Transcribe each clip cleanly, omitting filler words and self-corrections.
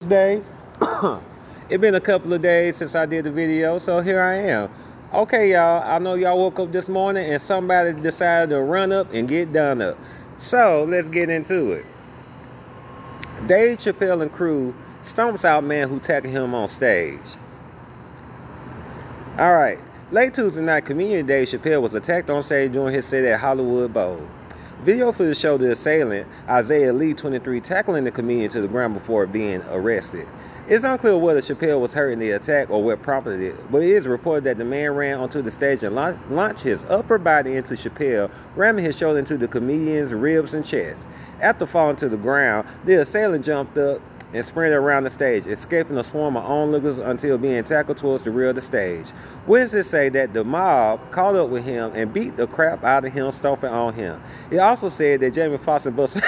Tuesday. It's been a couple of days since I did the video, so here I am. Okay, y'all, I know y'all woke up this morning and somebody decided to run up and get done up. So let's get into it. Dave Chappelle and crew stomps out man who tackled him on stage. All right, late Tuesday night, comedian Dave Chappelle was attacked on stage during his set at Hollywood Bowl. Video footage showed the assailant, Isaiah Lee, 23, tackling the comedian to the ground before being arrested. It's unclear whether Chappelle was hurt in the attack or what prompted it, but it is reported that the man ran onto the stage and launched his upper body into Chappelle, ramming his shoulder into the comedian's ribs and chest. After falling to the ground, the assailant jumped up and sprinted around the stage, escaping a swarm of onlookers until being tackled towards the rear of the stage. Witnesses say that the mob caught up with him and beat the crap out of him, stomping on him. It also said that Jamie Foxx and Busta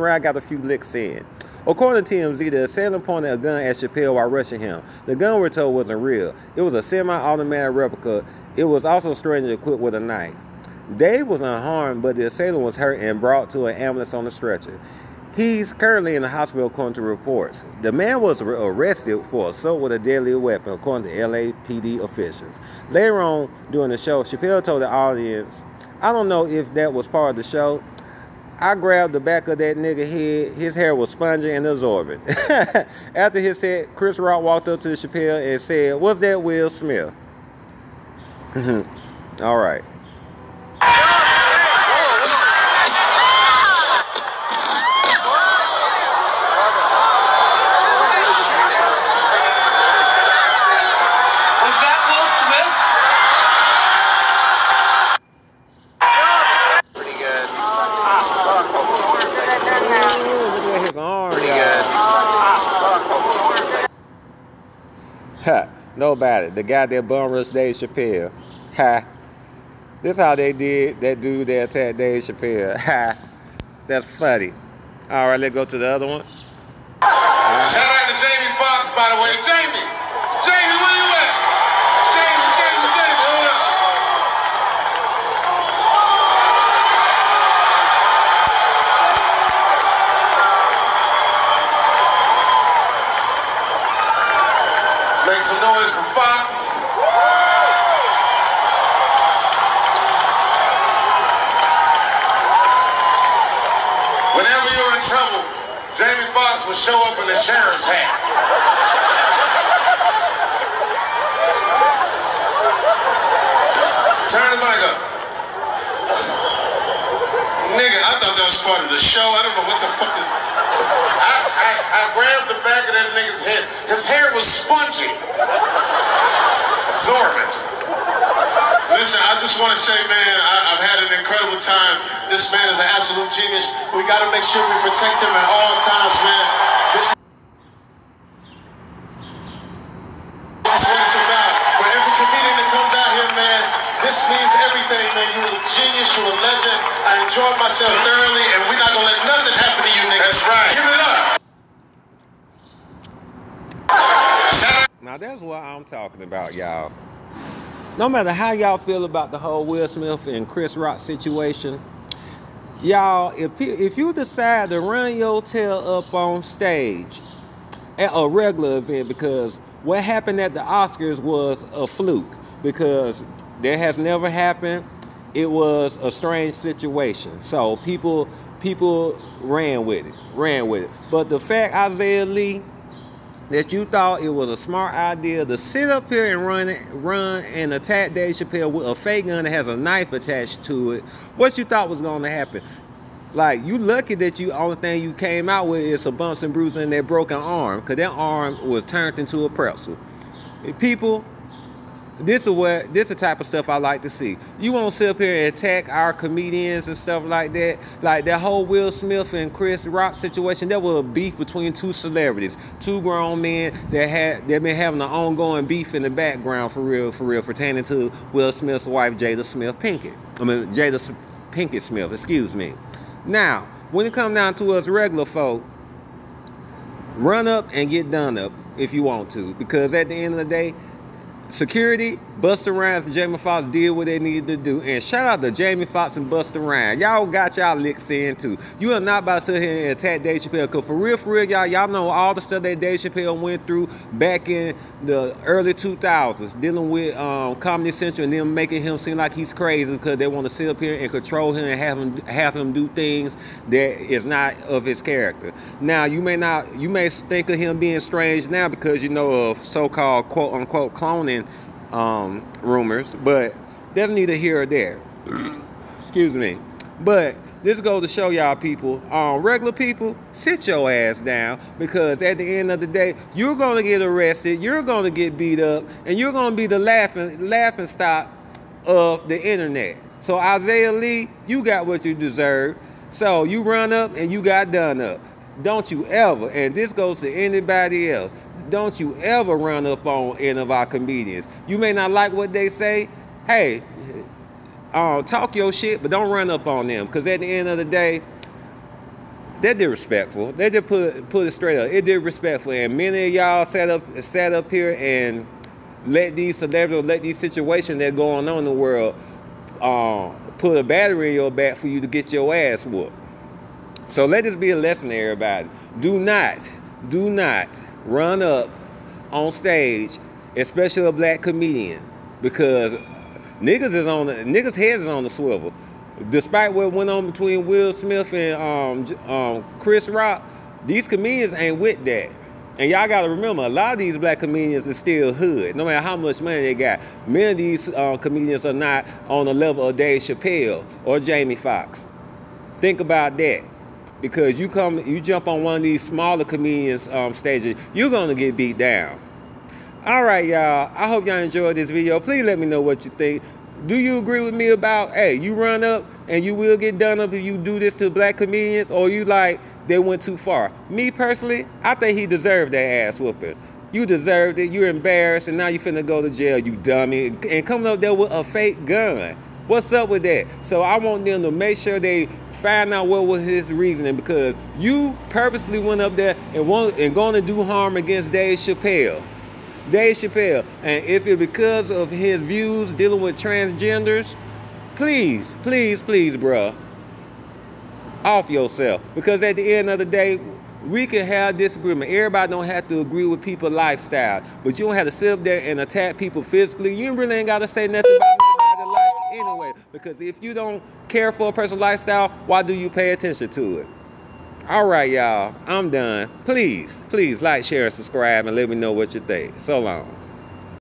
Rhymes got a few licks in. According to TMZ, the assailant pointed a gun at Chappelle while rushing him. The gun, we're told, wasn't real. It was a semi-automatic replica. It was also strangely equipped with a knife. Dave was unharmed, but the assailant was hurt and brought to an ambulance on a stretcher. He's currently in the hospital, according to reports. The man was arrested for assault with a deadly weapon, according to LAPD officials. Later on during the show, Chappelle told the audience, "I don't know if that was part of the show. I grabbed the back of that nigga head. His hair was spongy and absorbent." After his set, Chris Rock walked up to Chappelle and said, "Was that Will Smith?" All right. Ha, nobody. The guy that bum rushed Dave Chappelle. Ha. This how they did that dude that attacked Dave Chappelle. Ha. That's funny. All right, let's go to the other one. Shout out to Jamie Foxx, by the way. Jamie, where you at? Jamie, hold up. Make some noise for Fox. Whenever you're in trouble, Jamie Foxx will show up in a sheriff's hat. Turn the mic up. Nigga, I thought that was part of the show. I don't know what the fuck is. I grabbed the back of that nigga's head. His hair was spongy. Absorbent. Listen, I just want to say, man, I've had an incredible time. This man is an absolute genius. We got to make sure we protect him at all times, man. This is what it's about. For every comedian that comes out here, man, this means everything, man. You're a genius, you're a legend. I enjoyed myself thoroughly, and we're not going to let nothing happen to you, nigga. That's right. Give it up. Now that's what I'm talking about, y'all. No matter how y'all feel about the whole Will Smith and Chris Rock situation, y'all, if you decide to run your tail up on stage at a regular event, because what happened at the Oscars was a fluke, because that has never happened. It was a strange situation. So people ran with it. But the fact, Isaiah Lee, that you thought it was a smart idea to sit up here and run and attack Dave Chappelle with a fake gun that has a knife attached to it, what you thought was going to happen? Like, you lucky that only thing you came out with is some bumps and bruises in that broken arm, because that arm was turned into a pretzel. People, this is the type of stuff I like to see. You won't sit up here and attack our comedians and stuff like that. Like that whole Will Smith and Chris Rock situation, that was a beef between two celebrities, two grown men that been having an ongoing beef in the background for real, pertaining to Will Smith's wife, Jada Pinkett Smith, excuse me. Now, when it comes down to us regular folk, run up and get done up if you want to, because at the end of the day, security, Busta Rhymes and Jamie Foxx did what they needed to do. And shout out to Jamie Foxx and Busta Rhymes. Y'all got y'all licks in too. You are not about to sit here and attack Dave Chappelle. Cause for real, y'all know all the stuff that Dave Chappelle went through back in the early 2000s, dealing with Comedy Central and them making him seem like he's crazy because they want to sit up here and control him and have him do things that is not of his character. Now you may think of him being strange now because you know of so-called quote unquote cloning rumors, but that's neither here or there. Excuse me. But this goes to show y'all people, regular people, sit your ass down, because at the end of the day, you're gonna get arrested, you're gonna get beat up, and you're gonna be the laughing stock of the internet. So Isaiah Lee, you got what you deserve. So you run up and you got done up. Don't you ever, and this goes to anybody else, don't you ever run up on any of our comedians. You may not like what they say. Hey, talk your shit, but don't run up on them, because at the end of the day, they're disrespectful. They just put it straight up. It's disrespectful, and many of y'all sat up here and let these celebrities, let these situations that going on in the world put a battery in your back for you to get your ass whooped. So let this be a lesson to everybody. Do not run up on stage, especially a black comedian, because niggas' heads is on the swivel. Despite what went on between Will Smith and Chris Rock, these comedians ain't with that. And y'all gotta remember, a lot of these black comedians is still hood, no matter how much money they got. Many of these comedians are not on the level of Dave Chappelle or Jamie Foxx. Think about that. Because you jump on one of these smaller comedians stages, you're gonna get beat down. All right, y'all. I hope y'all enjoyed this video. Please let me know what you think. Do you agree with me about, hey, you run up and you will get done up if you do this to black comedians, or you like they went too far? Me personally, I think he deserved that ass whooping. You deserved it. You're embarrassed, and now you finna go to jail, you dummy. And coming up there with a fake gun. What's up with that? So I want them to make sure they find out what was his reasoning, because you purposely went up there and going to do harm against Dave Chappelle. Dave Chappelle. And if it's because of his views dealing with transgenders, please, bruh, off yourself. Because at the end of the day, we can have disagreement. Everybody don't have to agree with people's lifestyle, but you don't have to sit up there and attack people physically. You really ain't got to say nothing about nobody's life anyway, because if you don't care for a person's lifestyle, why do you pay attention to it? All right, y'all, I'm done. Please like, share, and subscribe, and let me know what you think. So long.